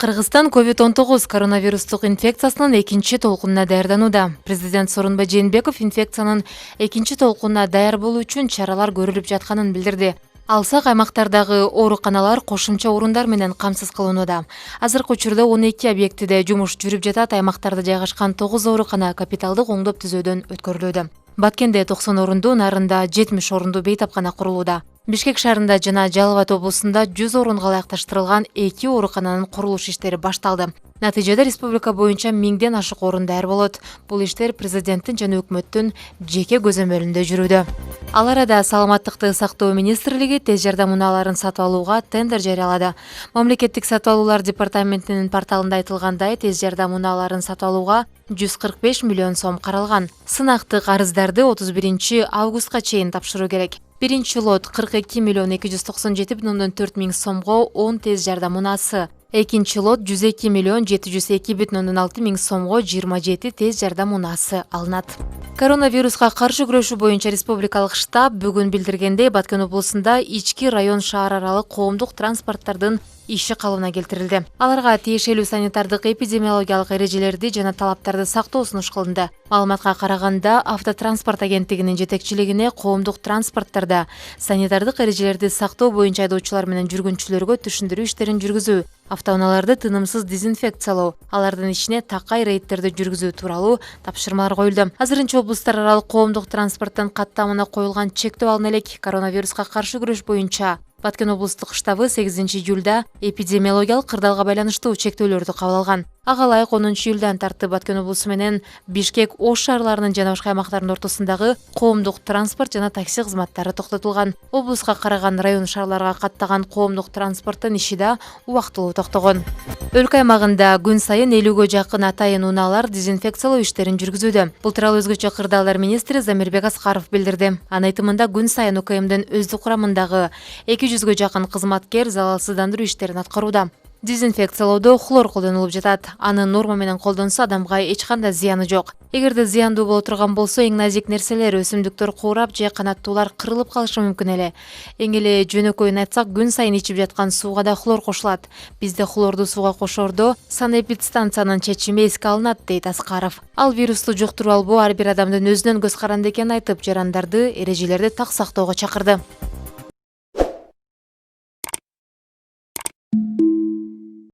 Кыргызстан COVID-19 коронавирустук инфекциясынын экинчи толкунуна даярданууда. Президент Сооронбай Жээнбеков инфекциянын экинчи толкунуна даяр болуу үчүн чаралар көрүлүп жатканын билдирди. Алсак аймактардагы ооруканалар кошумча орундар менен камсыз кылынууда. Азыркы учурда 12 объектиде жумуш жүрүп жатат. Аймактарда жайгашкан 9 оорукана капиталдык оңдоп-түзөөдөн өткөрүлүүдө. Баткенде 90 орунду, Нарында 70 орунду бейтапкана курулууда. Бишкек шаарында жана Жалал-Абад облусунда 100 орунга ылайыкташтырылган 2 оорукананын курулуш иштери башталды. Натыйжада республика боюнча 1000ден ашык орун даяр болот. Бул иштер президенттин жана өкмөттүн жеке көзөмөлүндө жүрүүдө. Ал арада саламаттыкты сактоо министрлиги тез жардам унааларын сатып алууга тендер жарыялады. Мамлекеттик сатып алуулар департаментинин порталында айтылгандай, тез жардам унааларын сатып алууга 145 миллион сом каралган. Сынактык арыздарды 31 августка чейин тапшыруу керек. Биринчи лот 42 миллион 297,4 миң сомго 10 тез жардам унаасы. Экинчи лот 102 миллион 702,6 миң сомго 27 тез жардам унаасы алынат. Коронавируска каршы күрөшүү боюнча республикалык штаб бүгүн билдиргендей, Баткен облусунда ички район шаар аралык коомдук транспорттардын иши калыбына келтирилди. Аларга тиешелүү санитардык эпидемиологиялык эрежелерди жана талаптарды сактоо сунуш кылынды. Маалыматка караганда, автотранспорт агенттигинин жетекчилигине коомдук транспорттарда санитардык эрежелерди сактоо боюнча айдоочулар менен жүргүнчүлөргө түшүндүрүү иштерин жүргүзүү, автоунааларды тынымсыз дезинфекциялоо, алардын ичине такай рейдтерди жүргүзүү тууралуу тапшырмалар коюлду. Азырынча облустар аралык коомдук транспорттун каттамына коюлган чектөө алына элек. Коронавируска каршы күрөш боюнча Баткен облустук штабы 8 июлда эпидемиологиялык кырдаалга байланыштуу чектөөлөрдү кабыл алган. Ага ылайык 10 июлдан тартып Баткен облусу менен Бишкек, Ош шаарларынын жана башка аймактардын ортосундагы коомдук транспорт жана такси кызматтары токтотулган. Облуска караган район шаарларга каттаган коомдук транспорттун иши да убактылуу токтогон. Өлкө аймагында күн сайын 50гө жакын атайын унаалар дезинфекциялоо иштерин жүргүзүүдө. Бул тууралуу өзгөчө кырдаалдар министри Замирбек Аскаров билдирди. Анын айтымында күн сайын УКМдин өздүк курамындагы 200гө жакын кызматкер залалсыздандыруу иштерин аткарууда. Дезинфекциялоодо хлор колдонулуп жатат. Аны норма менен колдонсо адамга эч кандай зыяны жок. Эгерде зыяндуу боло турган болсо, эң назик нерселер, өсүмдүктөр куурап же канаттуулар кырылып калышы мүмкүн эле. Эң эле жөнөкөйүн айтсак, күн сайын ичип жаткан сууга да хлор кошулат. Бизде хлорду сууга кошоордо санэпидстанциянын чечими эске алынат, дейт Аскаров. Ал вирусту жуктуруп албоо ар бир адамдын өзүнөн көз каранды экенин айтып, жарандарды эрежелерди так сактоого чакырды.